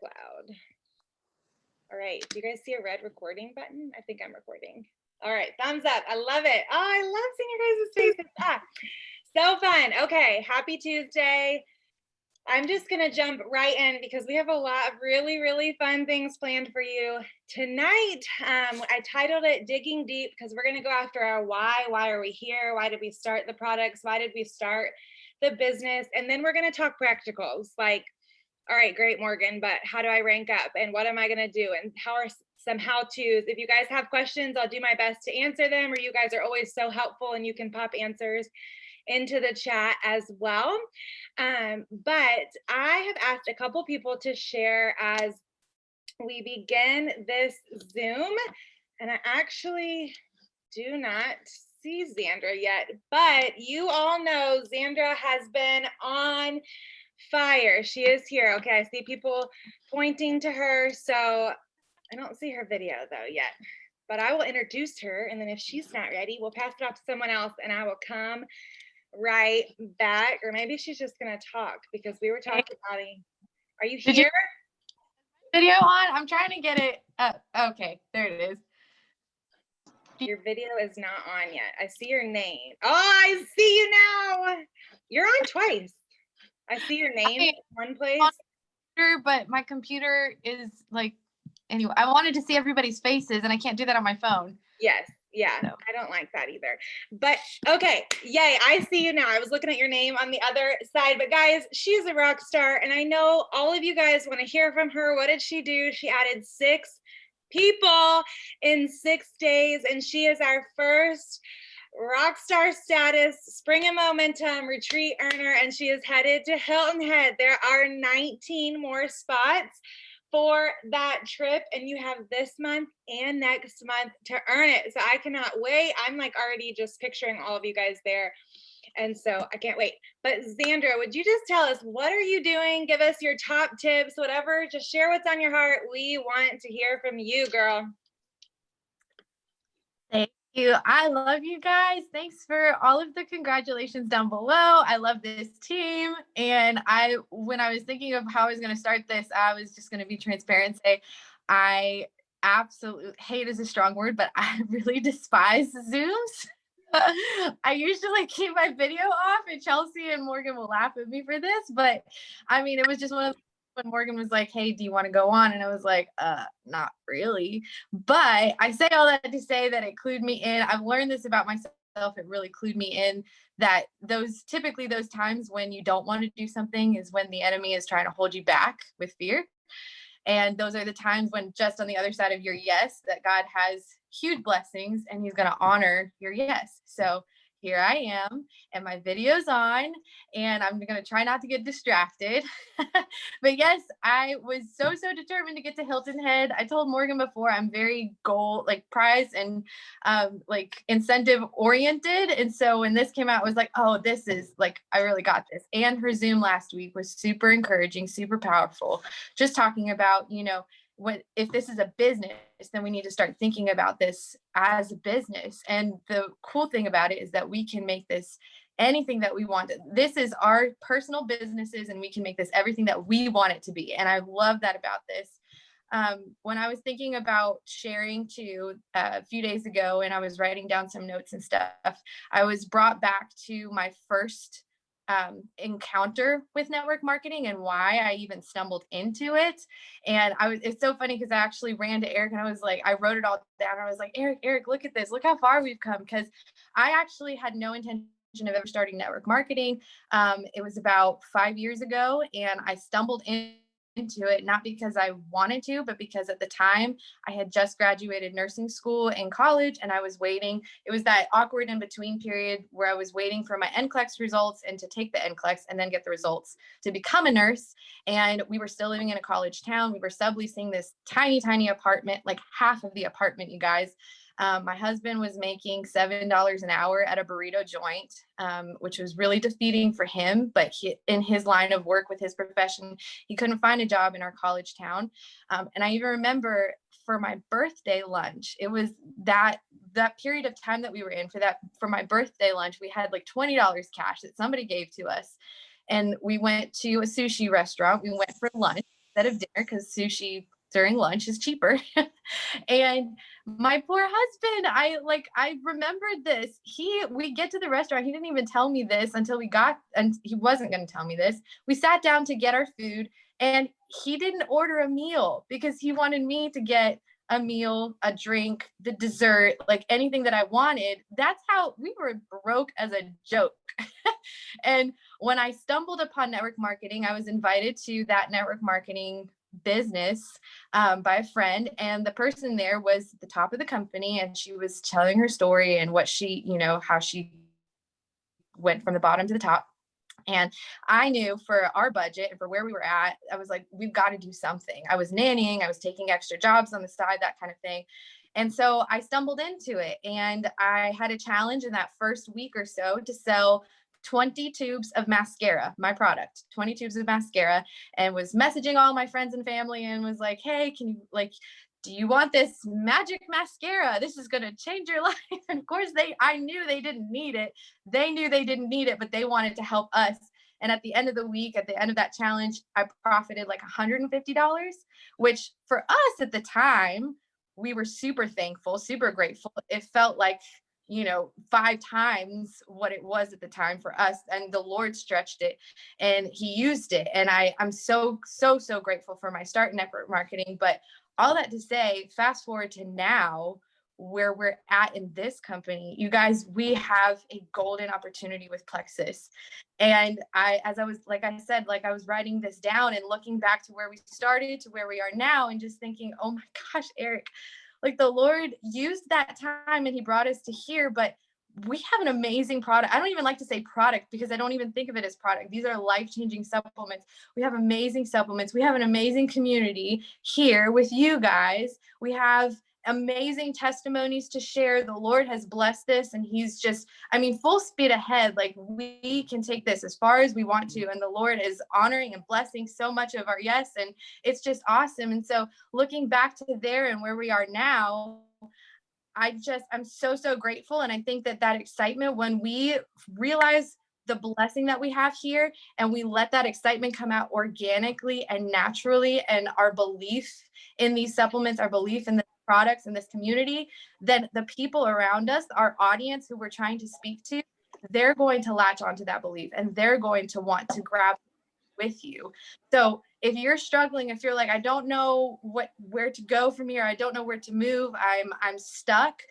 cloud. All right, do you guys see a red recording button? I think I'm recording. All right, thumbs up. I love it. Oh, I love seeing your guys' faces. So fun. Okay, happy Tuesday. I'm just going to jump right in because we have a lot of really, really fun things planned for you tonight. I titled it Digging Deep because we're going to go after our why. Why are we here? Why did we start the products? Why did we start the business? And then we're going to talk practicals like, all right, great, Morgan, but how do I rank up? And what am I going to do? And how are some how-tos? If you guys have questions, I'll do my best to answer them, or you guys are always so helpful and you can pop answers into the chat as well. But I have asked a couple people to share as we begin this Zoom, and I actually do not see Xandra yet, but you all know Xandra has been on fire. She is here. Okay, I see people pointing to her, so I don't see her video though yet, but I will introduce her, and then if she's not ready, we'll pass it off to someone else, and I will come right back. Or maybe she's just gonna talk because we were talking about it. Are you here? Video on? I'm trying to get it up. Okay, there it is. Your video is not on yet. I see your name. Oh, I see you now. You're on twice. I see your name in one place. But my computer is like, anyway, I wanted to see everybody's faces and I can't do that on my phone. Yes. Yeah, no. I don't like that either. But okay, yay, I see you now. I was looking at your name on the other side. But guys, she's a rock star. And I know all of you guys want to hear from her. What did she do? She added 6 people in 6 days. And she is our first rock star status Spring and Momentum retreat earner. And she is headed to Hilton Head. There are 19 more spots for that trip, and you have this month and next month to earn it. So I cannot wait. I'm like already just picturing all of you guys there. And so I can't wait. But Xandra, would you just tell us, what are you doing? Give us your top tips, whatever. Just share what's on your heart. We want to hear from you, girl. Thank you. I love you guys. Thanks for all of the congratulations down below. I love this team. And when I was thinking of how I was going to start this, I was just going to be transparent and say, I absolutely hate is a strong word, but I really despise Zooms. I usually keep my video off, and Chelsea and Morgan will laugh at me for this, but I mean, it was just one of when Morgan was like, hey, do you want to go on? And I was like, not really. But I say all that to say that it clued me in. I've learned this about myself. It really clued me in that typically those times when you don't want to do something is when the enemy is trying to hold you back with fear. And those are the times when just on the other side of your yes, that God has huge blessings and he's going to honor your yes. So here I am and my video's on and I'm going to try not to get distracted. But yes, I was so determined to get to Hilton Head. I told Morgan before, I'm very prize and incentive oriented. And so when this came out, I was like, oh, this is I really got this. And her Zoom last week was super encouraging, super powerful. Just talking about, if this is a business, then we need to start thinking about this as a business. And the cool thing about it is that we can make this anything that we want. This is our personal businesses and we can make this everything that we want it to be. And I love that about this. When I was thinking about sharing a few days ago and I was writing down some notes and stuff, I was brought back to my first encounter with network marketing and why I even stumbled into it. And it's so funny because I actually ran to Eric and I was like, I wrote it all down. I was like, Eric, look at this. Look how far we've come. Because I actually had no intention of ever starting network marketing. It was about 5 years ago and I stumbled into it, not because I wanted to, but because at the time I had just graduated nursing school and college and I was waiting. It was that awkward in between period where I was waiting for my NCLEX results and to take the NCLEX and then get the results to become a nurse. And we were still living in a college town. We were subleasing this tiny apartment, like half of the apartment, you guys. My husband was making $7 an hour at a burrito joint, which was really defeating for him. But in his line of work with his profession, he couldn't find a job in our college town. And I even remember for my birthday lunch, it was that period of time that we were in for my birthday lunch, we had like $20 cash that somebody gave to us. And we went to a sushi restaurant. We went for lunch. instead of dinner because sushi during lunch is cheaper. And my poor husband, I remembered this. We get to the restaurant. He didn't even tell me this until we got, and he wasn't going to tell me this. We sat down to get our food and he didn't order a meal because he wanted me to get a meal, a drink, the dessert, like anything that I wanted. That's how we were broke as a joke. And when I stumbled upon network marketing, I was invited to that network marketing business by a friend, and the person there was the top of the company, and she was telling her story and what she, how she went from the bottom to the top. And I knew for our budget and for where we were at, I was like, we've got to do something. I was nannying, I was taking extra jobs on the side, that kind of thing. And so I stumbled into it, and I had a challenge in that first week or so to sell 20 tubes of mascara, my product, 20 tubes of mascara, and was messaging all my friends and family and was like, hey, can you do you want this magic mascara? This is going to change your life. And of course I knew they didn't need it. They knew they didn't need it, but they wanted to help us. And at the end of the week, at the end of that challenge, I profited like $150, which for us at the time, we were super thankful, super grateful. It felt like, 5 times what it was at the time for us. And the Lord stretched it and he used it. And I'm so grateful for my start in network marketing. But all that to say, fast forward to now, where we're at in this company, you guys, we have a golden opportunity with Plexus. And as I was, like I said, I was writing this down and looking back to where we started to where we are now and just thinking, oh my gosh, Eric, the Lord used that time and he brought us to here, but we have an amazing product. I don't even like to say product because I don't even think of it as product. These are life-changing supplements. We have amazing supplements. We have an amazing community here with you guys. We have amazing testimonies to share. The Lord has blessed this and he's just, full speed ahead. We can take this as far as we want to. And the Lord is honoring and blessing so much of our yes. And it's just awesome. And so looking back to there and where we are now, I'm so grateful. And I think that excitement, when we realize the blessing that we have here and we let that excitement come out organically and naturally, and our belief in these supplements, our belief in the products in this community, then the people around us, our audience who we're trying to speak to, they're going to latch onto that belief and they're going to want to grab with you. So if you're struggling, if you're like, I don't know where to go from here, I don't know where to move, I'm stuck,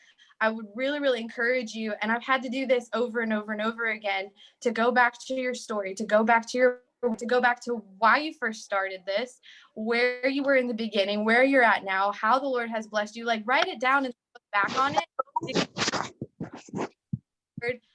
I would really encourage you, and I've had to do this over and over and over again, to go back to your story, to go back to why you first started this, where you were in the beginning, where you're at now, how the Lord has blessed you. Write it down and look back on it.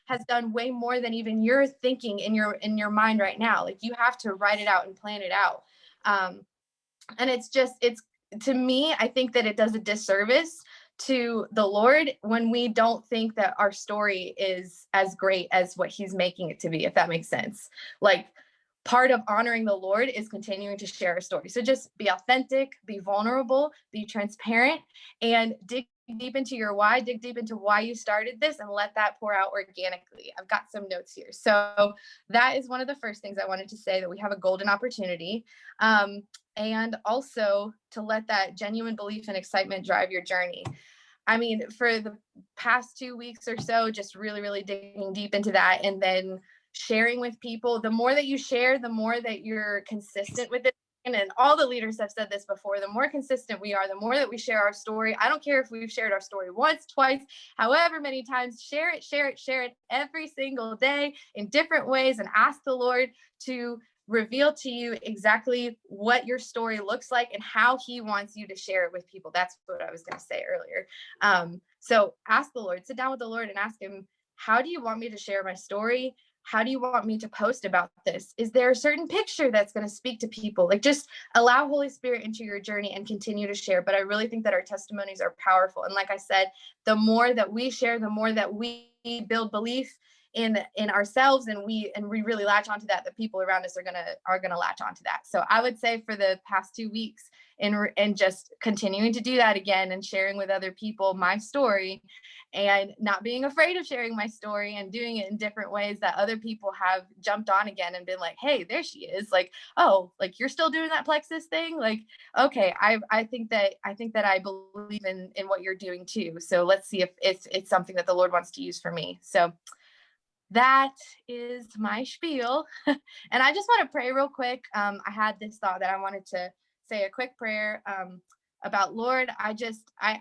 Has done way more than even you're thinking in your mind right now. You have to write it out and plan it out. And it's to me, I think that it does a disservice to the Lord when we don't think that our story is as great as what he's making it to be, if that makes sense. Part of honoring the Lord is continuing to share our story. So just be authentic, be vulnerable, be transparent, and dig deep into your why, dig deep into why you started this, and let that pour out organically. I've got some notes here. So that is one of the first things I wanted to say, that we have a golden opportunity. And also to let that genuine belief and excitement drive your journey. For the past 2 weeks or so, just really digging deep into that, and then sharing with people. The more that you share, the more that you're consistent with it. And all the leaders have said this before, the more consistent we are, the more that we share our story. I don't care if we've shared our story once, twice, however many times, share it every single day in different ways, and ask the Lord to reveal to you exactly what your story looks like and how he wants you to share it with people. That's what I was going to say earlier. So ask the Lord, sit down with the Lord and ask him, how do you want me to share my story? How do you want me to post about this? Is there a certain picture that's going to speak to people? Just allow Holy Spirit into your journey and continue to share. But I really think that our testimonies are powerful. And like I said, the more that we share, the more that we build belief in ourselves, and we really latch onto that, the people around us are gonna latch onto that. So I would say for the past 2 weeks, and just continuing to do that again and sharing with other people my story, and not being afraid of sharing my story and doing it in different ways that other people have jumped on again and been like, hey, there she is, like, oh, like you're still doing that plexus thing, like, okay, I think that I believe in what you're doing too, so let's see if it's something that the Lord wants to use for me. So that is my spiel. And I just want to pray real quick. I had this thought that I wanted to say a quick prayer about, Lord, I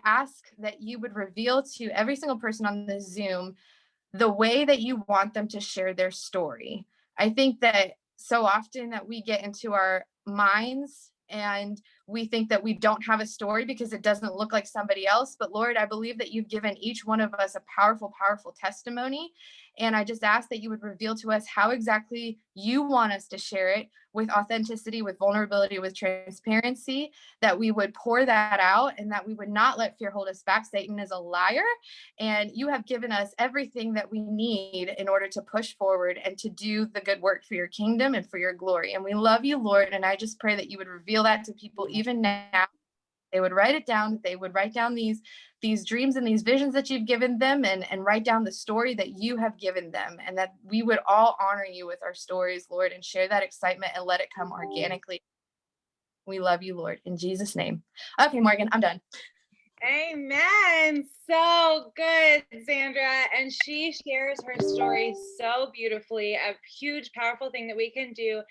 ask that you would reveal to every single person on the Zoom the way that you want them to share their story. I think that so often that we get into our minds and we think that we don't have a story because it doesn't look like somebody else. But Lord, I believe that you've given each one of us a powerful, powerful testimony. And I just ask that you would reveal to us how exactly you want us to share it, with authenticity, with vulnerability, with transparency, that we would pour that out and that we would not let fear hold us back. Satan is a liar. And you have given us everything that we need in order to push forward and to do the good work for your kingdom and for your glory. And we love you, Lord. And I just pray that you would reveal that to people even now. They would write it down. They would write down these dreams and these visions that you've given them, and write down the story that you have given them, and that we would all honor you with our stories, Lord, and share that excitement and let it come organically. We love you, Lord, in Jesus' name. Okay, Morgan, I'm done. Amen. So good, Sandra. And she shares her story so beautifully. A huge, powerful thing that we can do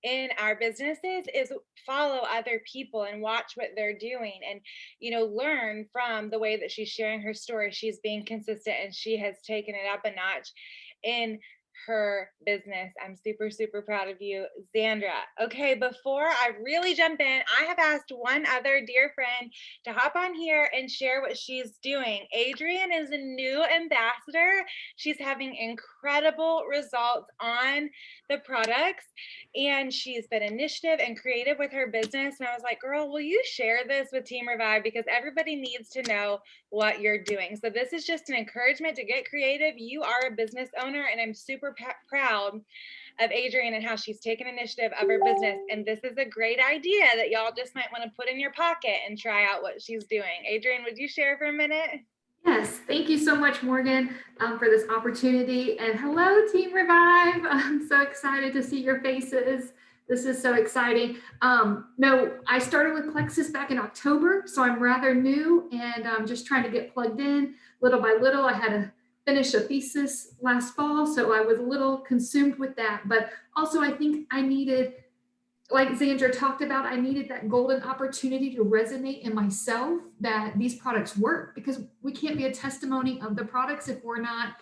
in our businesses is follow other people and watch what they're doing, and learn from the way that she's sharing her story. She's being consistent, and she has taken it up a notch in her business. I'm super, super proud of you, Sandra. Okay, before I really jump in, I have asked one other dear friend to hop on here and share what she's doing. Adrienne is a new ambassador. She's having incredible results on the products, and she's been initiative and creative with her business. And I was like, girl, will you share this with Team Revive? Because everybody needs to know what you're doing. So this is just an encouragement to get creative. You are a business owner, and I'm super proud of Adrienne and how she's taken initiative of her business. And this is a great idea that y'all just might want to put in your pocket and try out what she's doing. Adrienne, would you share for a minute? Yes, thank you so much, Morgan, for this opportunity. And hello, Team Revive. I'm so excited to see your faces. This is so exciting. No, I started with Plexus back in October, so I'm rather new, and I'm just trying to get plugged in little by little. I had to finish a thesis last fall, so I was a little consumed with that. But also, I think I needed, like Sandra talked about, I needed that golden opportunity to resonate in myself that these products work, because we can't be a testimony of the products if we're not,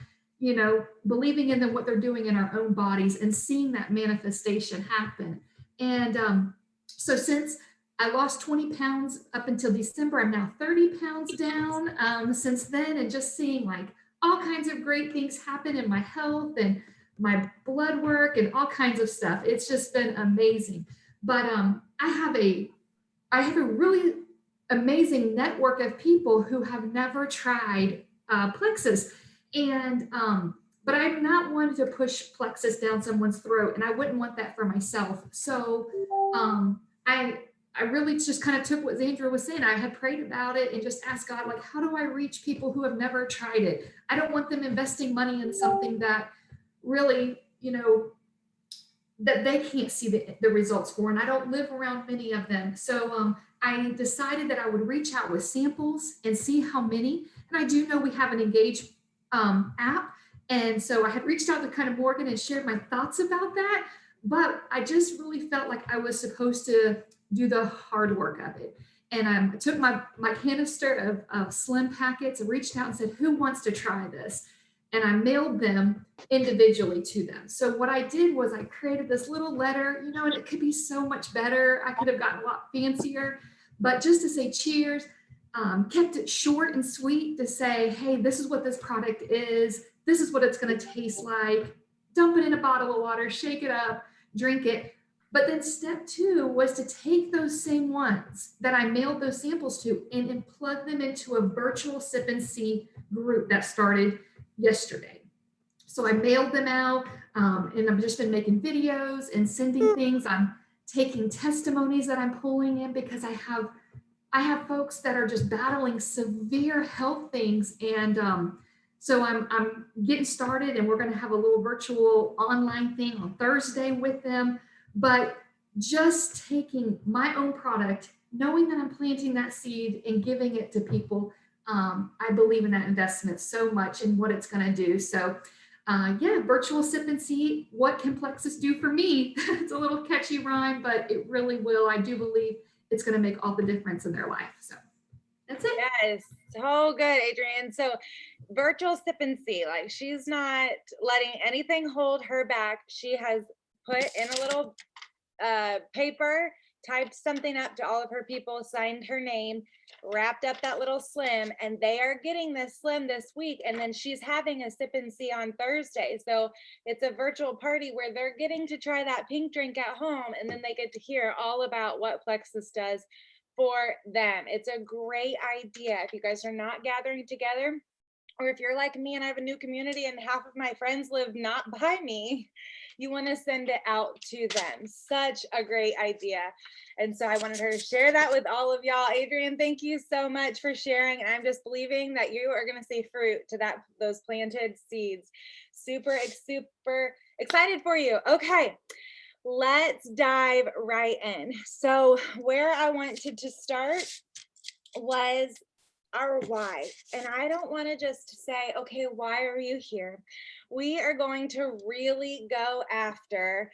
believing in them, what they're doing in our own bodies and seeing that manifestation happen. And so since I lost 20 pounds up until December, I'm now 30 pounds down since then, and just seeing like all kinds of great things happen in my health and my blood work and all kinds of stuff. It's just been amazing. But I have a really amazing network of people who have never tried Plexus, and but I'm not one to push Plexus down someone's throat, and I wouldn't want that for myself. So I really just kind of took what Sandra was saying. I had prayed about it and just asked God, like, how do I reach people who have never tried it? I don't want them investing money in something that really, that they can't see the results for. And I don't live around many of them. So I decided that I would reach out with samples and see how many. And I do know we have an Engage app. And so I had reached out to kind of Morgan and shared my thoughts about that. But I just really felt like I was supposed to do the hard work of it. And I took my canister of slim packets and reached out and said, who wants to try this? And I mailed them individually to them. So what I did was I created this little letter, and it could be so much better. I could have gotten a lot fancier, but just to say cheers, kept it short and sweet to say, hey, this is what this product is. This is what it's going to taste like. Dump it in a bottle of water, shake it up, drink it. But then step 2 was to take those same ones that I mailed those samples to and plug them into a virtual sip and see group that started yesterday. So I mailed them out, and I've just been making videos and sending things. I'm taking testimonies that I'm pulling in because I have folks that are just battling severe health things. And so I'm getting started, and we're going to have a little virtual online thing on Thursday with them. But just taking my own product, knowing that I'm planting that seed and giving it to people, I believe in that investment so much and what it's going to do. So yeah, virtual sip and see. What can Plexus do for me? It's a little catchy rhyme, but it really will. I do believe it's going to make all the difference in their life. So that's it. Yes, so good, Adrienne. So virtual sip and see, like she's not letting anything hold her back. She has put in a little paper, typed something up to all of her people, signed her name, wrapped up that little slim, and they are getting this slim this week. And then she's having a sip and see on Thursday. So it's a virtual party where they're getting to try that pink drink at home, and then they get to hear all about what Plexus does for them. It's a great idea. If you guys are not gathering together, or if you're like me and I have a new community and half of my friends live not by me, you want to send it out to them. Such a great idea. And so I wanted her to share that with all of y'all. Adrienne, thank you so much for sharing. And I'm just believing that you are going to see fruit to those planted seeds. Super excited for you. Okay. Let's dive right in. So where I wanted to start was our why. And I don't want to just say, okay, why are you here? We are going to really go after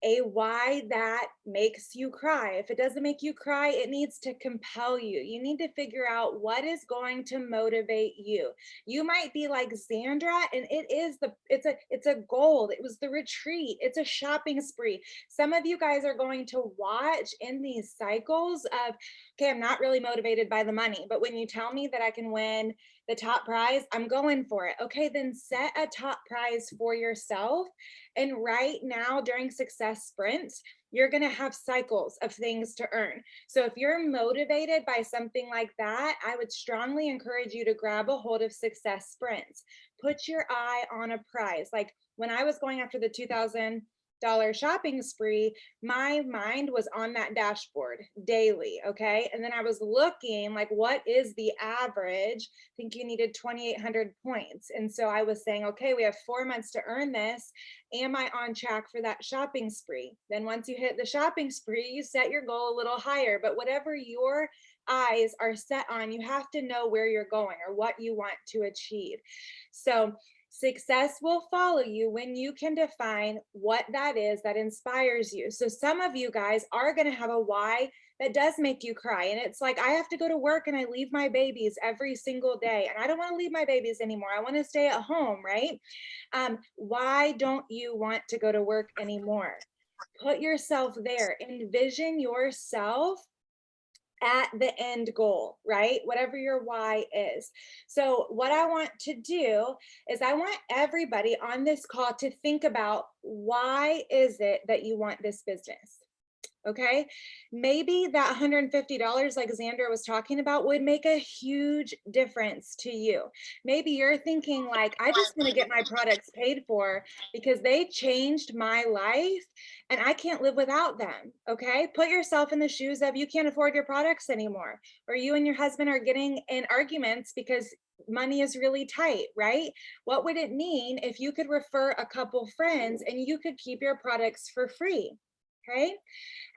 a why that makes you cry. If it doesn't make you cry, it needs to compel you. You need to figure out what is going to motivate you. You might be like Xandra, and it's a gold. It was the retreat. It's a shopping spree. Some of you guys are going to watch in these cycles of, okay, I'm not really motivated by the money, but when you tell me that I can win the top prize, I'm going for it. Okay, then set a top prize for yourself. And right now during success sprints, you're going to have cycles of things to earn. So if you're motivated by something like that, I would strongly encourage you to grab a hold of success sprints. Put your eye on a prize. Like when I was going after the $2,000 shopping spree, my mind was on that dashboard daily. Okay. And then I was looking like, what is the average? I think you needed 2,800 points. And so I was saying, okay, we have 4 months to earn this. Am I on track for that shopping spree? Then once you hit the shopping spree, you set your goal a little higher, but whatever your eyes are set on, you have to know where you're going or what you want to achieve. So success will follow you when you can define what that is that inspires you. So some of you guys are going to have a why that does make you cry. And it's like, I have to go to work and I leave my babies every single day. And I don't want to leave my babies anymore. I want to stay at home, right? Why don't you want to go to work anymore? Put yourself there. Envision yourself at the end goal, right? Whatever your why is. So what I want to do is I want everybody on this call to think about, why is it that you want this business? Okay, maybe that $150 like Xandra was talking about would make a huge difference to you. Maybe you're thinking like, I just want to get my products paid for because they changed my life and I can't live without them. Okay, put yourself in the shoes of, you can't afford your products anymore, or you and your husband are getting in arguments because money is really tight, right? What would it mean if you could refer a couple friends and you could keep your products for free? Okay.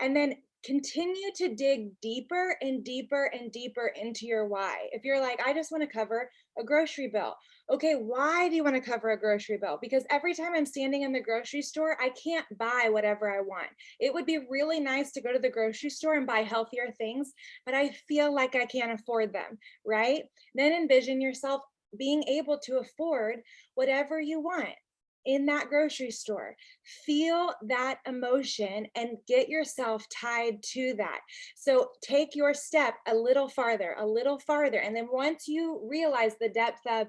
And then continue to dig deeper and deeper and deeper into your why. If you're like, I just want to cover a grocery bill. Okay, why do you want to cover a grocery bill? Because every time I'm standing in the grocery store, I can't buy whatever I want. It would be really nice to go to the grocery store and buy healthier things, but I feel like I can't afford them, right? Then envision yourself being able to afford whatever you want in that grocery store. Feel that emotion and get yourself tied to that. So take your step a little farther. And then once you realize the depth of,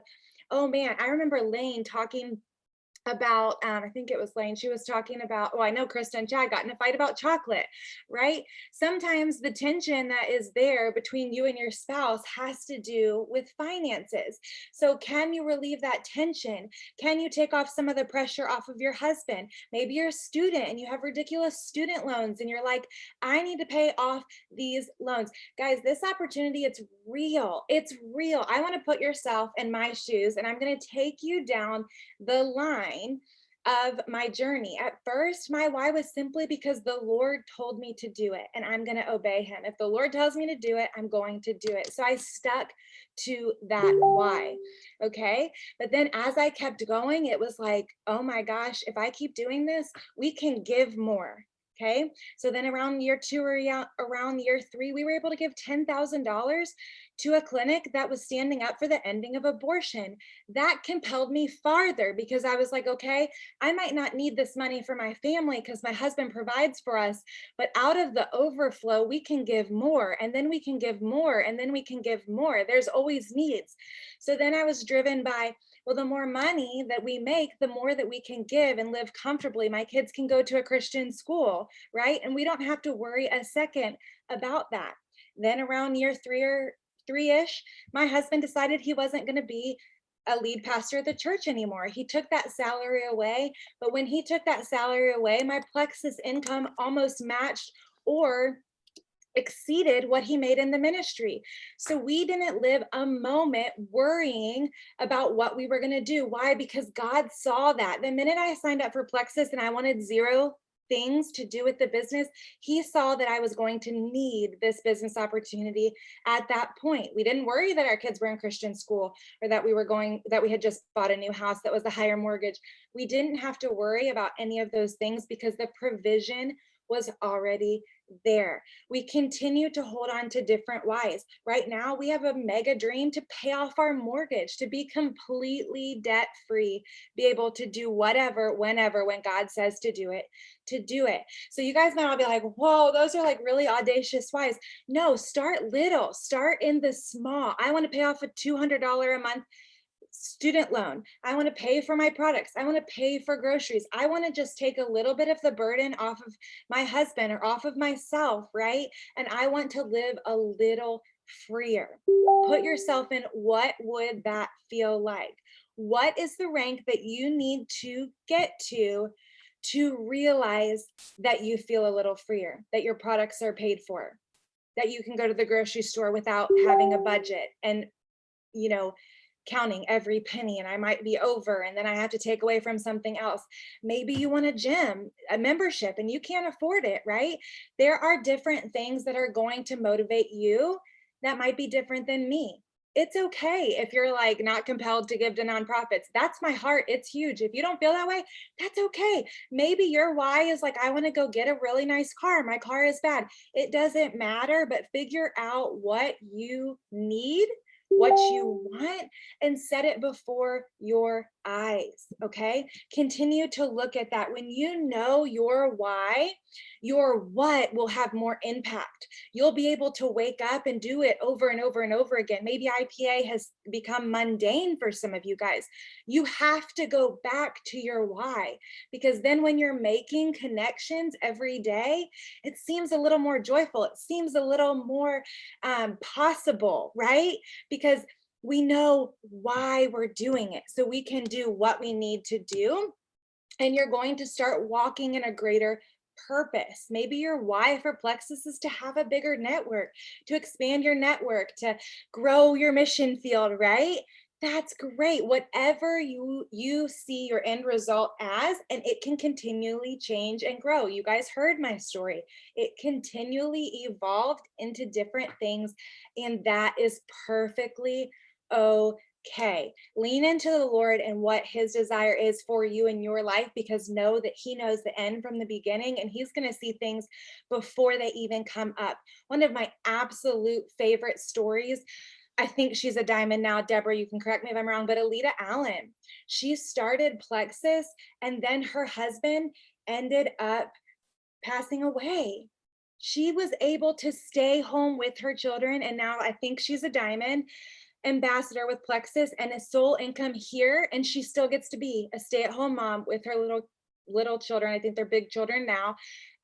oh man, I remember Lane talking about, I think it was Lane, she was talking about, oh, I know Krista and Chad got in a fight about chocolate, right? Sometimes the tension that is there between you and your spouse has to do with finances. So can you relieve that tension? Can you take off some of the pressure off of your husband? Maybe you're a student and you have ridiculous student loans and you're like, I need to pay off these loans. Guys, this opportunity, it's real. It's real. I want to put yourself in my shoes, and I'm going to take you down the line of my journey. At first, my why was simply because the Lord told me to do it, and I'm going to obey him. If the Lord tells me to do it, I'm going to do it. So I stuck to that why. Okay. But then as I kept going, it was like, oh my gosh, if I keep doing this, we can give more. Okay. So then around year 2 or around year 3, we were able to give $10,000 to a clinic that was standing up for the ending of abortion. That compelled me farther because I was like, okay, I might not need this money for my family because my husband provides for us, but out of the overflow, we can give more, and then we can give more, and then we can give more. There's always needs. So then I was driven by, well, the more money that we make, the more that we can give and live comfortably. My kids can go to a Christian school, right? And we don't have to worry a second about that. Then around year 3-ish, my husband decided he wasn't going to be a lead pastor at the church anymore. He took that salary away, but when he took that salary away, my Plexus income almost matched or exceeded what he made in the ministry. So we didn't live a moment worrying about what we were going to do. Why? Because God saw that. The minute I signed up for Plexus and I wanted 0 things to do with the business, he saw that I was going to need this business opportunity at that point. We didn't worry that our kids were in Christian school or that we had just bought a new house that was a higher mortgage. We didn't have to worry about any of those things because the provision was already there. We continue to hold on to different whys. Right now, we have a mega dream to pay off our mortgage, to be completely debt free, be able to do whatever, whenever, when God says to do it, to do it. So you guys might all be like, whoa, those are like really audacious whys. No, start little, start in the small. I want to pay off a $200 a month student loan. I want to pay for my products. I want to pay for groceries. I want to just take a little bit of the burden off of my husband or off of myself, right? And I want to live a little freer. Put yourself in, what would that feel like? What is the rank that you need to get to realize that you feel a little freer, that your products are paid for, that you can go to the grocery store without having a budget and, counting every penny, and I might be over and then I have to take away from something else. Maybe you want a gym, a membership, and you can't afford it, right? There are different things that are going to motivate you that might be different than me. It's okay if you're like not compelled to give to nonprofits. That's my heart. It's huge. If you don't feel that way, that's okay. Maybe your why is like, I want to go get a really nice car. My car is bad. It doesn't matter, but figure out what you need, what you want, and set it before your eyes. Okay. Continue to look at that. When you know your why, your what will have more impact. You'll be able to wake up and do it over and over and over again. Maybe IPA has become mundane for some of you guys. You have to go back to your why, because then when you're making connections every day, it seems a little more joyful. It seems a little more possible, right? Because we know why we're doing it, so we can do what we need to do. And you're going to start walking in a greater purpose. Maybe your why for Plexus is to have a bigger network, to expand your network, to grow your mission field, right? That's great. Whatever you see your end result as, and it can continually change and grow. You guys heard my story. It continually evolved into different things, and that is perfectly okay. Lean into the Lord and what his desire is for you in your life, because know that he knows the end from the beginning, and he's going to see things before they even come up. One of my absolute favorite stories, I think she's a diamond now, Deborah, you can correct me if I'm wrong, but Alita Allen, she started Plexus and then her husband ended up passing away. She was able to stay home with her children, and now I think she's a diamond. ambassador with Plexus and a sole income here, and she still gets to be a stay-at-home mom with her little children. I think they're big children now.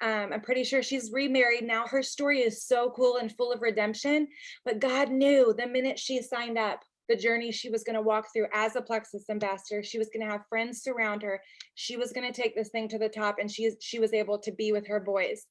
I'm pretty sure she's remarried now. Her story is so cool and full of redemption, but God knew the minute she signed up, the journey she was going to walk through as a Plexus ambassador. She was going to have friends surround her. She was going to take this thing to the top, and she was able to be with her boys.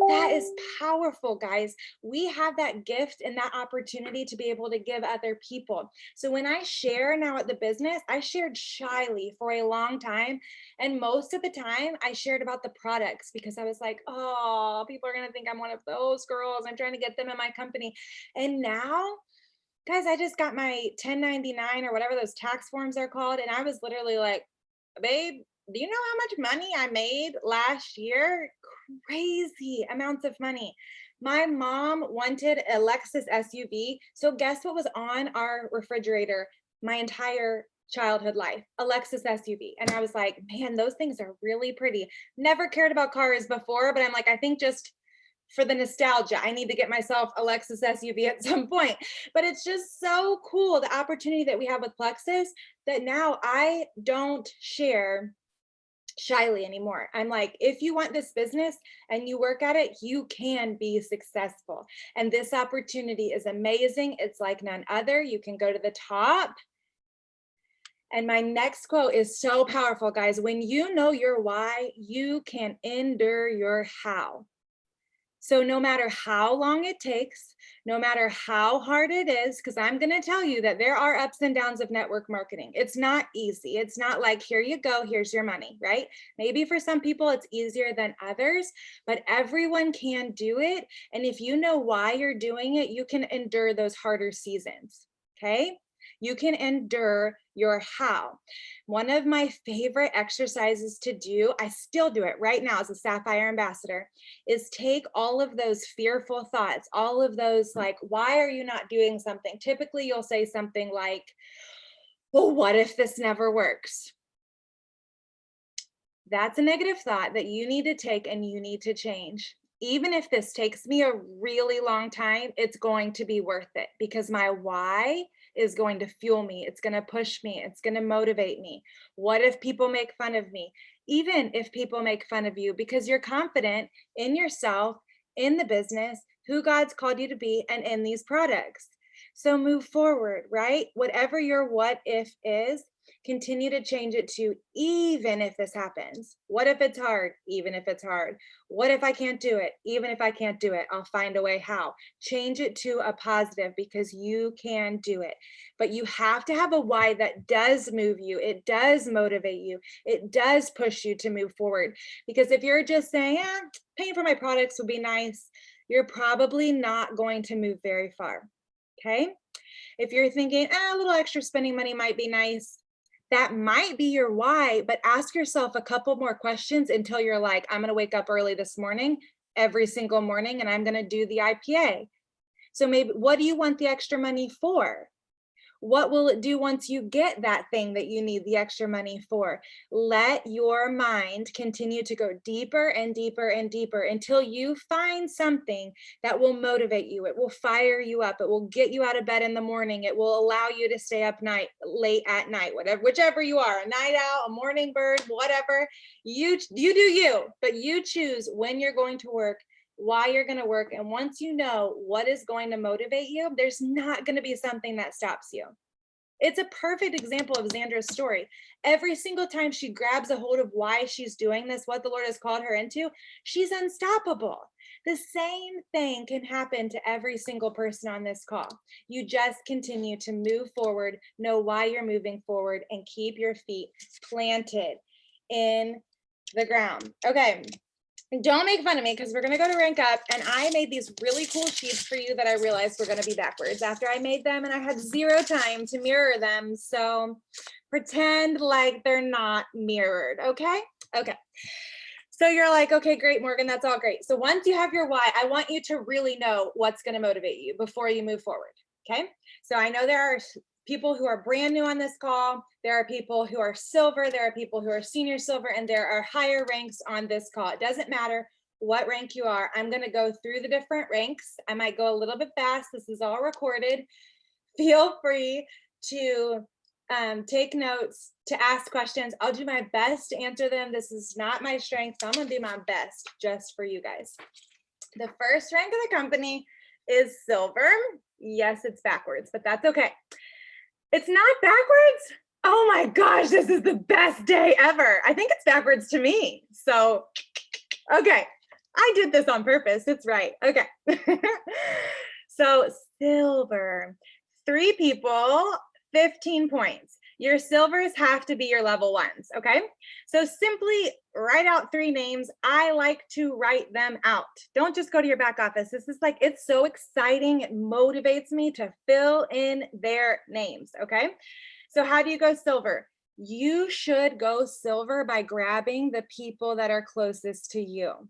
That is powerful, guys. We have that gift and that opportunity to be able to give other people. So when I share now at the business, I shared shyly for a long time. And most of the time I shared about the products because I was like, oh, people are going to think I'm one of those girls. I'm trying to get them in my company. And now, guys, I just got my 1099 or whatever those tax forms are called. And I was literally like, babe, do you know how much money I made last year? Crazy amounts of money. My mom wanted a Lexus SUV. So guess what was on our refrigerator my entire childhood life? A Lexus SUV. And I was like, man, those things are really pretty. Never cared about cars before, but I'm like, I think just for the nostalgia, I need to get myself a Lexus SUV at some point. But it's just so cool, the opportunity that we have with Plexus, that now I don't share shyly anymore. I'm like, if you want this business and you work at it, you can be successful. And this opportunity is amazing. It's like none other. You can go to the top. And my next quote is so powerful, guys. When you know your why, you can endure your how. So no matter how long it takes, no matter how hard it is, because I'm going to tell you that there are ups and downs of network marketing. It's not easy. It's not like, here you go, here's your money, right? Maybe for some people it's easier than others, but everyone can do it. And if you know why you're doing it, you can endure those harder seasons, okay? You can endure your how. One of my favorite exercises to do, I still do it right now as a Sapphire ambassador, is take all of those fearful thoughts, all of those like, why are you not doing something? Typically you'll say something like, well, what if this never works? That's a negative thought that you need to take and you need to change. Even if this takes me a really long time, it's going to be worth it because my why is going to fuel me. It's going to push me. It's going to motivate me. What if people make fun of me? Even if people make fun of you, because you're confident in yourself, in the business, who God's called you to be, and in these products. So move forward, right? Whatever your what if is, continue to change it to even if this happens. What if it's hard? Even if it's hard. What if I can't do it? Even if I can't do it, I'll find a way how. Change it to a positive because you can do it. But you have to have a why that does move you. It does motivate you. It does push you to move forward. Because if you're just saying, paying for my products would be nice, you're probably not going to move very far. Okay? If you're thinking, a little extra spending money might be nice, that might be your why, but ask yourself a couple more questions until you're like, I'm going to wake up early this morning, every single morning, and I'm going to do the IPA. So maybe, what do you want the extra money for? What will it do once you get that thing that you need the extra money for? Let your mind continue to go deeper and deeper and deeper until you find something that will motivate you. It will fire you up. It will get you out of bed in the morning. It will allow you to stay up late at night, whichever you are, a night owl, a morning bird, whatever. You do you, but you choose when you're going to work, why you're going to work. And once you know what is going to motivate you, there's not going to be something that stops you. It's a perfect example of Xandra's story. Every single time she grabs a hold of why she's doing this, what the Lord has called her into, she's unstoppable. The same thing can happen to every single person on this call. You just continue to move forward, know why you're moving forward, and keep your feet planted in the ground. Okay. Don't make fun of me because we're going to go to rank up, and I made these really cool sheets for you that I realized were going to be backwards after I made them, and I had zero time to mirror them. So pretend like they're not mirrored. Okay. So you're like, okay, great, Morgan, that's all great. So once you have your why, I want you to really know what's going to motivate you before you move forward. Okay. So I know there are people who are brand new on this call. There are people who are silver. There are people who are senior silver, and there are higher ranks on this call. It doesn't matter what rank you are. I'm going to go through the different ranks. I might go a little bit fast. This is all recorded. Feel free to take notes, to ask questions. I'll do my best to answer them. This is not my strength, so I'm gonna do my best just for you guys. The first rank of the company is silver. Yes, it's backwards, but that's okay. It's not backwards. Oh my gosh, this is the best day ever. I think it's backwards to me. So, okay, I did this on purpose. It's right. Okay. So silver, 3 people, 15 points. Your silvers have to be your level ones, okay? So simply write out 3 names. I like to write them out. Don't just go to your back office. This is like, it's so exciting. It motivates me to fill in their names, okay? So how do you go silver? You should go silver by grabbing the people that are closest to you.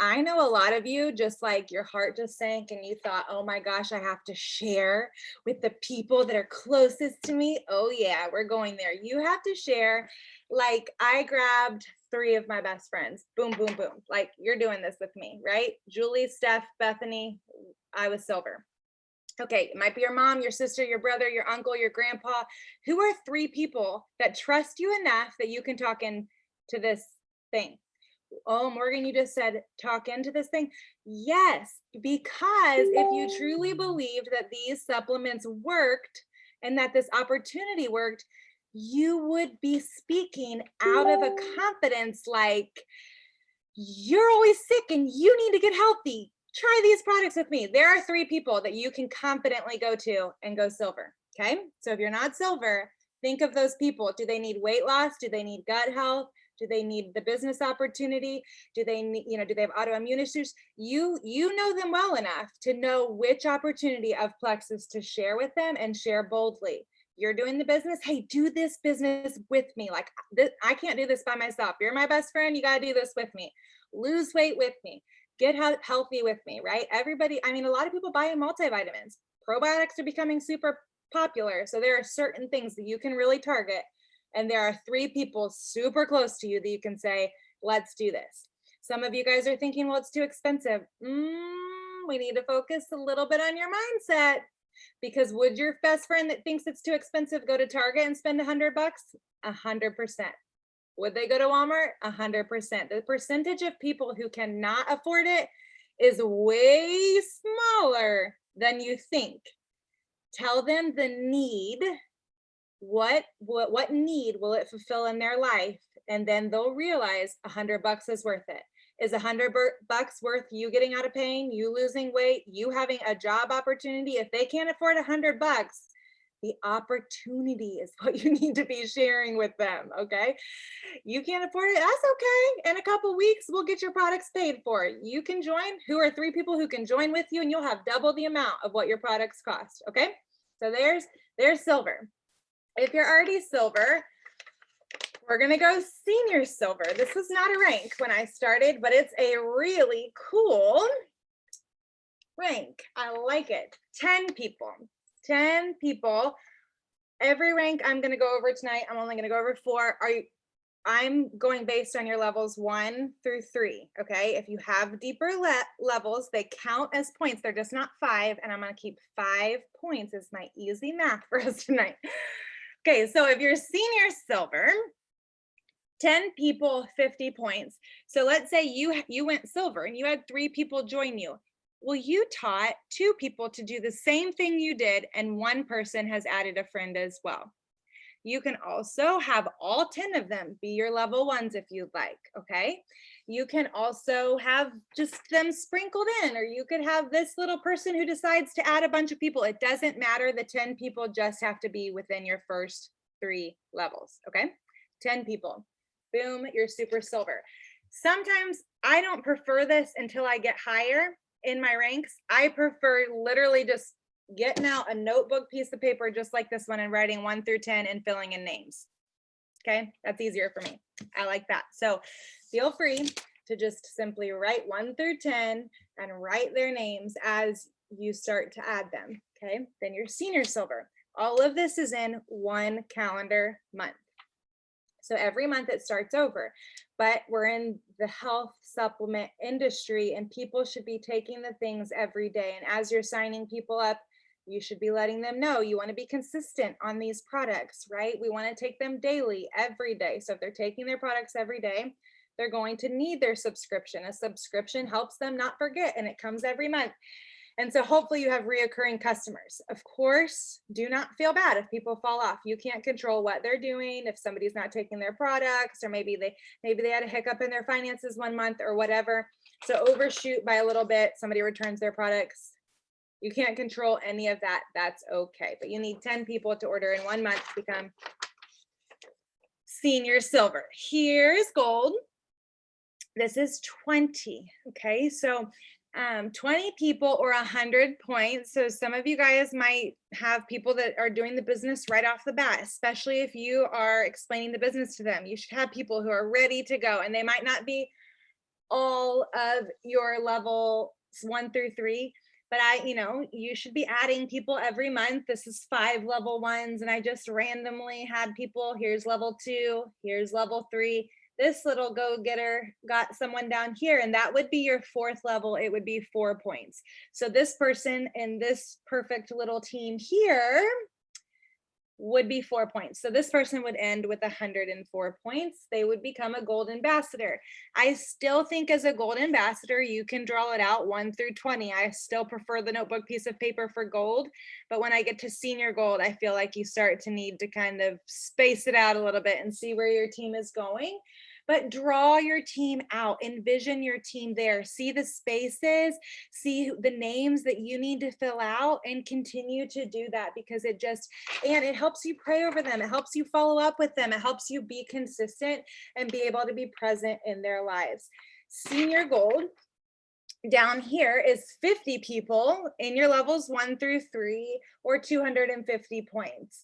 I know a lot of you, just like your heart just sank and you thought, oh my gosh, I have to share with the people that are closest to me. Oh yeah, we're going there. You have to share. Like I grabbed 3 of my best friends. Boom, boom, boom. Like you're doing this with me, right? Julie, Steph, Bethany, I was silver. Okay, it might be your mom, your sister, your brother, your uncle, your grandpa. Who are 3 people that trust you enough that you can talk into this thing? Oh, Morgan, you just said talk into this thing. Yes, because if you truly believed that these supplements worked and that this opportunity worked, you would be speaking out of a confidence like, you're always sick and you need to get healthy. Try these products with me. There are 3 people that you can confidently go to and go silver. Okay. So if you're not silver, think of those people. Do they need weight loss? Do they need gut health? Do they need the business opportunity? Do they need, do they have autoimmune issues? You know them well enough to know which opportunity of plexus to share with them and share boldly. You're doing the business. Hey, do this business with me. Like this, I can't do this by myself. You're my best friend. You got to do this with me. Lose weight with me. Get healthy with me, right? Everybody, I mean, a lot of people buy multivitamins. Probiotics are becoming super popular. So there are certain things that you can really target. And there are 3 people super close to you that you can say, let's do this. Some of you guys are thinking, well, it's too expensive. We need to focus a little bit on your mindset, because would your best friend that thinks it's too expensive go to Target and spend $100? 100%. Would they go to Walmart? 100%. The percentage of people who cannot afford it is way smaller than you think. Tell them the need. What need will it fulfill in their life? And then they'll realize $100 is worth it. Is $100 worth you getting out of pain, you losing weight, you having a job opportunity? If they can't afford $100, the opportunity is what you need to be sharing with them. Okay. You can't afford it. That's okay. In a couple weeks, we'll get your products paid for. You can join. Who are 3 people who can join with you, and you'll have double the amount of what your products cost. Okay. So there's silver. If you're already silver, we're going to go senior silver. This was not a rank when I started, but it's a really cool rank. I like it. 10 people. 10 people. Every rank I'm going to go over tonight. I'm only going to go over 4. I'm going based on your levels 1 through 3. Okay. If you have deeper levels, they count as points. They're just not 5. And I'm going to keep 5 points as my easy math for us tonight. Okay, so if you're senior silver, 10 people, 50 points. So let's say you went silver and you had 3 people join you. Well, you taught 2 people to do the same thing you did, and 1 person has added a friend as well. You can also have all 10 of them be your level ones if you'd like, okay? You can also have just them sprinkled in, or you could have this little person who decides to add a bunch of people. It doesn't matter. The 10 people just have to be within your first 3 levels, okay? 10 people. Boom, you're super silver. Sometimes I don't prefer this until I get higher in my ranks. I prefer literally just getting out a notebook piece of paper just like this one and writing 1 through 10 and filling in names. Okay, that's easier for me. I like that. So feel free to just simply write 1 through 10 and write their names as you start to add them. Okay, then your senior silver. All of this is in 1 calendar month. So every month it starts over, but we're in the health supplement industry and people should be taking the things every day. And as you're signing people up, You should be letting them know you want to be consistent on these products, right? We want to take them daily, every day. So if they're taking their products every day, they're going to need their subscription. A subscription helps them not forget, and it comes every month. And so hopefully you have reoccurring customers. Of course, do not feel bad if people fall off. You can't control what they're doing. If somebody's not taking their products, or maybe they had a hiccup in their finances one month or whatever. So overshoot by a little bit, somebody returns their products. You can't control any of that. That's okay. But you need 10 people to order in 1 month to become senior silver. Here's gold. This is 20. Okay, so 20 people or 100 points. So some of you guys might have people that are doing the business right off the bat, especially if you are explaining the business to them. You should have people who are ready to go, and they might not be all of your level 1 through 3. But you should be adding people every month. This is 5 level 1s, and I just randomly had people. Here's level 2, here's level 3. This little go-getter got someone down here, and that would be your 4th level. It would be 4 points. So this person in this perfect little team here would be 4 points. So this person would end with 104 points. They would become a gold ambassador. I still think as a gold ambassador, you can draw it out 1 through 20. I still prefer the notebook piece of paper for gold. But when I get to senior gold, I feel like you start to need to kind of space it out a little bit and see where your team is going. But draw your team out, envision your team there, see the spaces, see the names that you need to fill out, and continue to do that, because it helps you pray over them. It helps you follow up with them. It helps you be consistent and be able to be present in their lives. Senior gold down here is 50 people in your levels 1 through 3, or 250 points.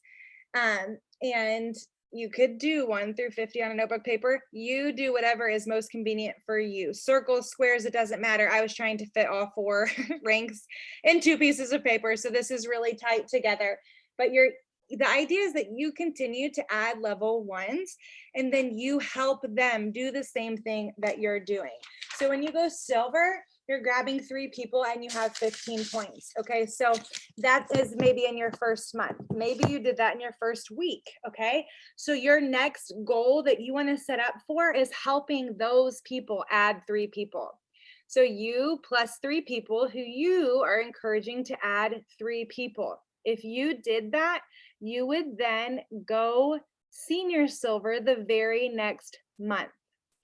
And you could do 1 through 50 on a notebook paper. You do whatever is most convenient for you. Circles, squares, it doesn't matter. I was trying to fit all 4 ranks in 2 pieces of paper, so this is really tight together. But the idea is that you continue to add level 1s, and then you help them do the same thing that you're doing. So when you go silver, you're grabbing 3 people and you have 15 points. Okay, so that is maybe in your first month. Maybe you did that in your first week. Okay, so your next goal that you want to set up for is helping those people add 3 people. So you plus 3 people who you are encouraging to add 3 people. If you did that, you would then go senior silver the very next month.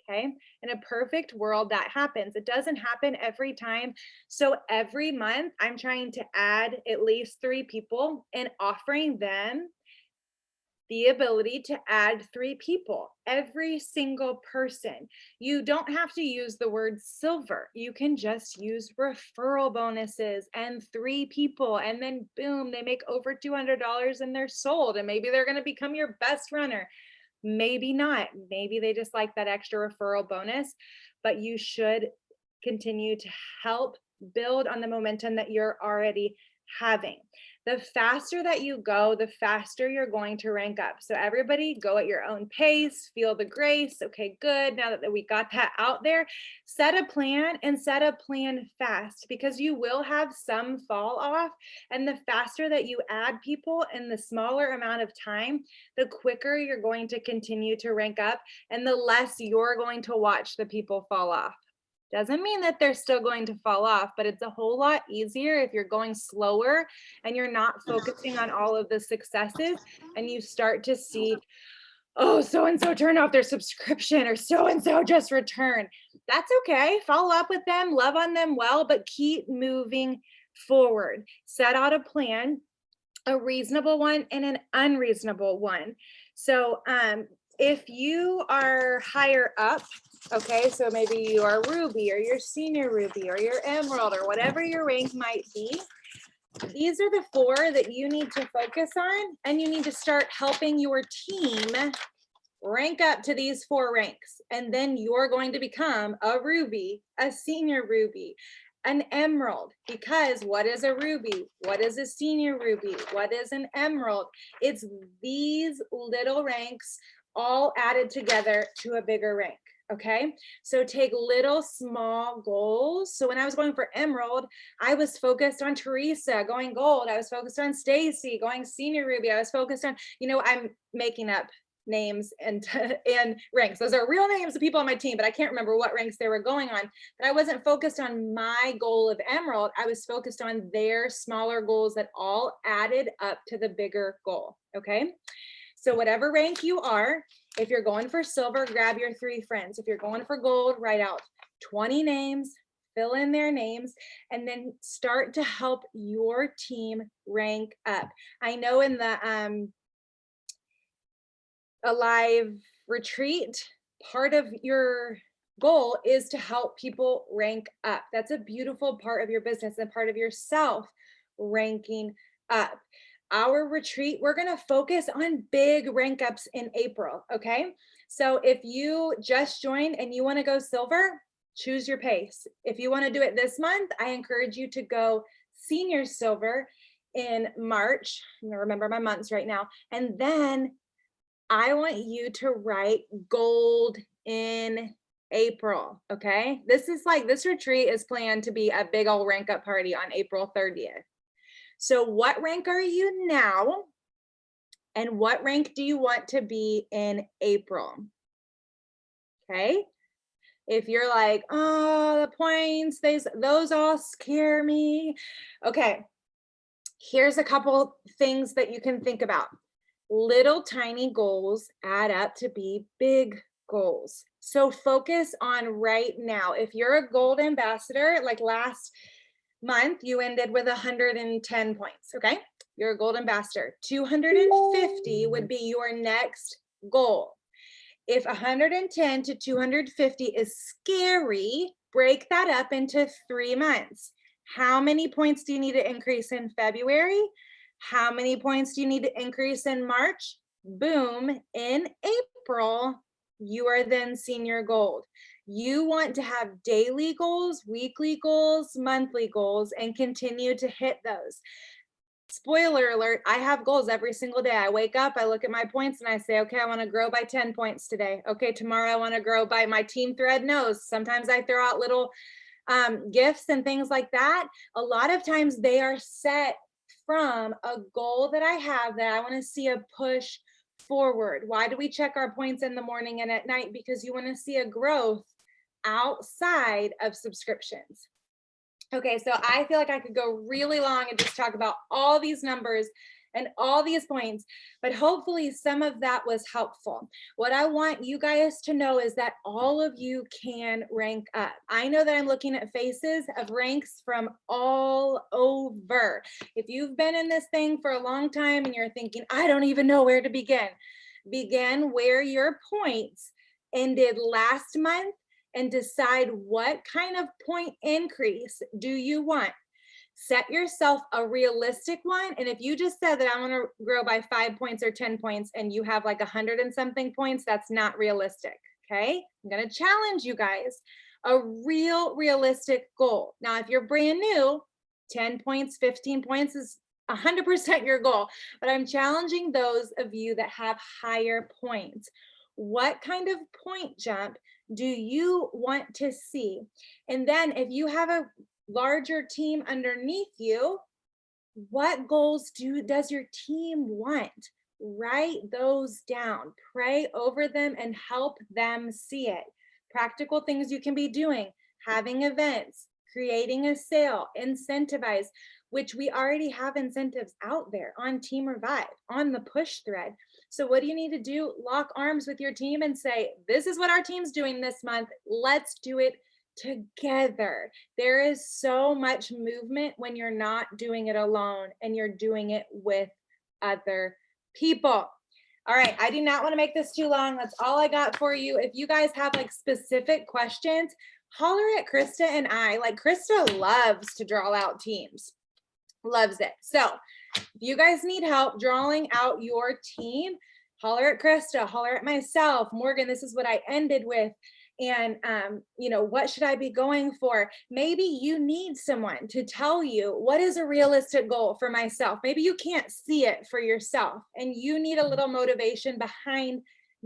Okay, in a perfect world, that happens. It doesn't happen every time. So every month, I'm trying to add at least 3 people and offering them the ability to add 3 people, every single person. You don't have to use the word silver. You can just use referral bonuses and 3 people, and then boom, they make over $200 and they're sold, and maybe they're going to become your best runner. Maybe not. Maybe they just like that extra referral bonus, but you should continue to help build on the momentum that you're already having. The faster that you go, the faster you're going to rank up. So everybody go at your own pace, feel the grace. Okay, good. Now that we got that out there, set a plan, and set a plan fast, because you will have some fall off. And the faster that you add people in the smaller amount of time, the quicker you're going to continue to rank up, and the less you're going to watch the people fall off. Doesn't mean that they're still going to fall off, but it's a whole lot easier if you're going slower and you're not focusing on all of the successes, and you start to see, oh, so-and-so turned off their subscription, or so-and-so just returned. That's okay. Follow up with them, love on them well, but keep moving forward. Set out a plan, a reasonable one and an unreasonable one. So if you are higher up, okay, so maybe you are Ruby, or your senior Ruby, or your Emerald, or whatever your rank might be, these are the 4 that you need to focus on, and you need to start helping your team rank up to these 4 ranks. And then you're going to become a Ruby, a senior Ruby, an Emerald, because what is a Ruby? What is a senior Ruby? What is an Emerald? It's these little ranks all added together to a bigger rank. Okay, so take little small goals. So when I was going for Emerald, I was focused on Teresa going gold. I was focused on Stacy going senior ruby. I was focused on, I'm making up names and and ranks. Those are real names of people on my team, but I can't remember what ranks they were going on. But I wasn't focused on my goal of Emerald. I was focused on their smaller goals that all added up to the bigger goal. Okay, so whatever rank you are, if you're going for silver, grab your 3 friends. If you're going for gold, write out 20 names, fill in their names, and then start to help your team rank up. I know in the Alive retreat, part of your goal is to help people rank up. That's a beautiful part of your business and part of yourself ranking up. Our retreat, we're going to focus on big rank ups in April. Okay. So if you just joined and you want to go silver, choose your pace. If you want to do it this month, I encourage you to go senior silver in March. I'm going to remember my months right now. And then I want you to write gold in April. Okay. This retreat is planned to be a big old rank up party on April 30th. So what rank are you now? And what rank do you want to be in April? Okay. If you're like, oh, the points, those all scare me. Okay. Here's a couple things that you can think about. Little tiny goals add up to be big goals. So focus on right now. If you're a gold ambassador, like last month, you ended with 110 points, okay? You're a gold ambassador. 250 would be your next goal. If 110 to 250 is scary, break that up into 3 months. How many points do you need to increase in February? How many points do you need to increase in March? Boom, in April, you are then senior gold. You want to have daily goals, weekly goals, monthly goals, and continue to hit those. Spoiler alert, I have goals every single day. I wake up, I look at my points and I say, okay, I want to grow by 10 points today. Okay, tomorrow I want to grow by my team thread knows. Sometimes I throw out little gifts and things like that. A lot of times they are set from a goal that I have that I want to see a push forward. Why do we check our points in the morning and at night? Because you want to see a growth outside of subscriptions. Okay, so I feel like I could go really long and just talk about all these numbers and all these points, but hopefully some of that was helpful. What I want you guys to know is that all of you can rank up. I know that I'm looking at faces of ranks from all over. If you've been in this thing for a long time and you're thinking, I don't even know where to begin, begin where your points ended last month and decide what kind of point increase do you want. Set yourself a realistic one. And if you just said that I want to grow by 5 points or 10 points and you have like 100 and something points, that's not realistic. Okay. I'm going to challenge you guys a realistic goal. Now, if you're brand new, 10 points, 15 points is 100% your goal, but I'm challenging those of you that have higher points. What kind of point jump do you want to see? And then if you have a larger team underneath you, what goals does your team want? Write those down, pray over them and help them see it. Practical things you can be doing, having events, creating a sale, incentivize, which we already have incentives out there on Team Revive, on the push thread. So what do you need to do? Lock arms with your team and say, this is what our team's doing this month. Let's do it together. There is so much movement when you're not doing it alone and you're doing it with other people. All right, I do not want to make this too long. That's all I got for you. If you guys have like specific questions, holler at Krista and I. Like Krista loves to draw out teams. Loves it. So if you guys need help drawing out your team, holler at Krista, holler at myself. Morgan, this is what I ended with. And, what should I be going for? Maybe you need someone to tell you what is a realistic goal for myself. Maybe you can't see it for yourself and you need a little motivation behind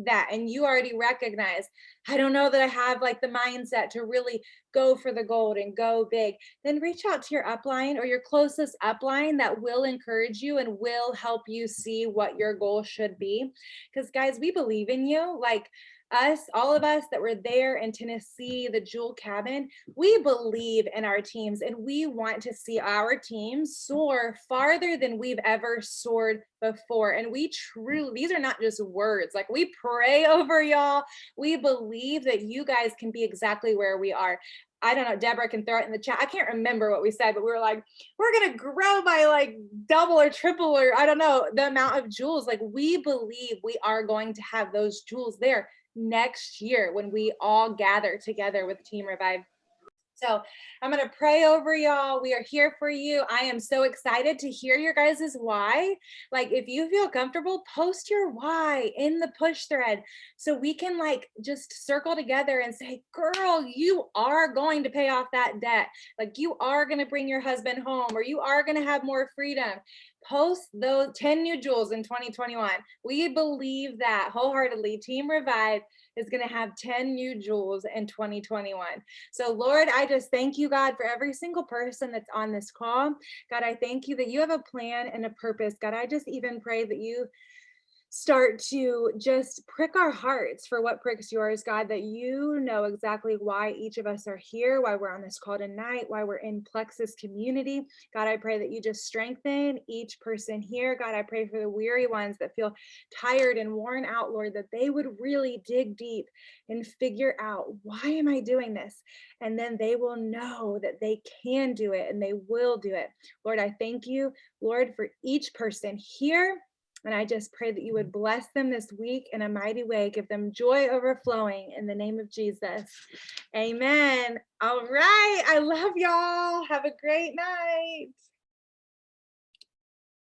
that and you already recognize, I don't know that I have like the mindset to really go for the gold and go big, then reach out to your upline or your closest upline that will encourage you and will help you see what your goal should be. Because guys, we believe in you. Like us, all of us that were there in Tennessee, the Jewel Cabin, we believe in our teams and we want to see our teams soar farther than we've ever soared before. And we truly, these are not just words, like we pray over y'all. We believe that you guys can be exactly where we are. I don't know, Deborah can throw it in the chat. I can't remember what we said, but we were like, we're going to grow by like double or triple, or I don't know, the amount of jewels. Like we believe we are going to have those jewels there next year when we all gather together with Team Revive. So I'm going to pray over y'all. We are here for you. I am so excited to hear your guys' why. Like if you feel comfortable, post your why in the push thread so we can like just circle together and say, girl, you are going to pay off that debt. Like you are going to bring your husband home, or you are going to have more freedom. Post those 10 new jewels in 2021. We believe that wholeheartedly. Team Revive is going to have 10 new jewels in 2021. So Lord, I just thank you, God, for every single person that's on this call. God, I thank you that you have a plan and a purpose. God, I just even pray that you start to just prick our hearts for what pricks yours, God, that you know exactly why each of us are here, why we're on this call tonight, why we're in Plexus community. God, I pray that you just strengthen each person here. God, I pray for the weary ones that feel tired and worn out, Lord, that they would really dig deep and figure out, why am I doing this? And then they will know that they can do it and they will do it. Lord, I thank you, Lord, for each person here. And I just pray that you would bless them this week in a mighty way. Give them joy overflowing in the name of Jesus. Amen. All right. I love y'all. Have a great night.